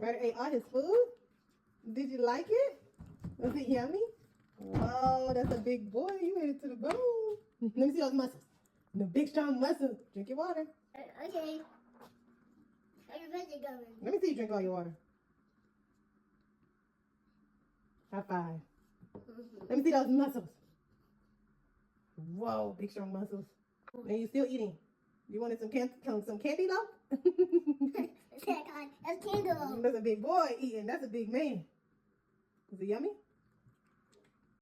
Ryder ate all his food. Did you like it? Was it yummy? Whoa, that's a big boy. You ate it to the bone. Let me see those muscles. The big strong muscles. Drink your water. Okay. How's your birthday going? Let me see you drink all your water. High five. Let me see those muscles. Whoa, big strong muscles. And you still eating. You wanted some candy though? That's candle. That's a big boy eating. That's a big man. Is it yummy?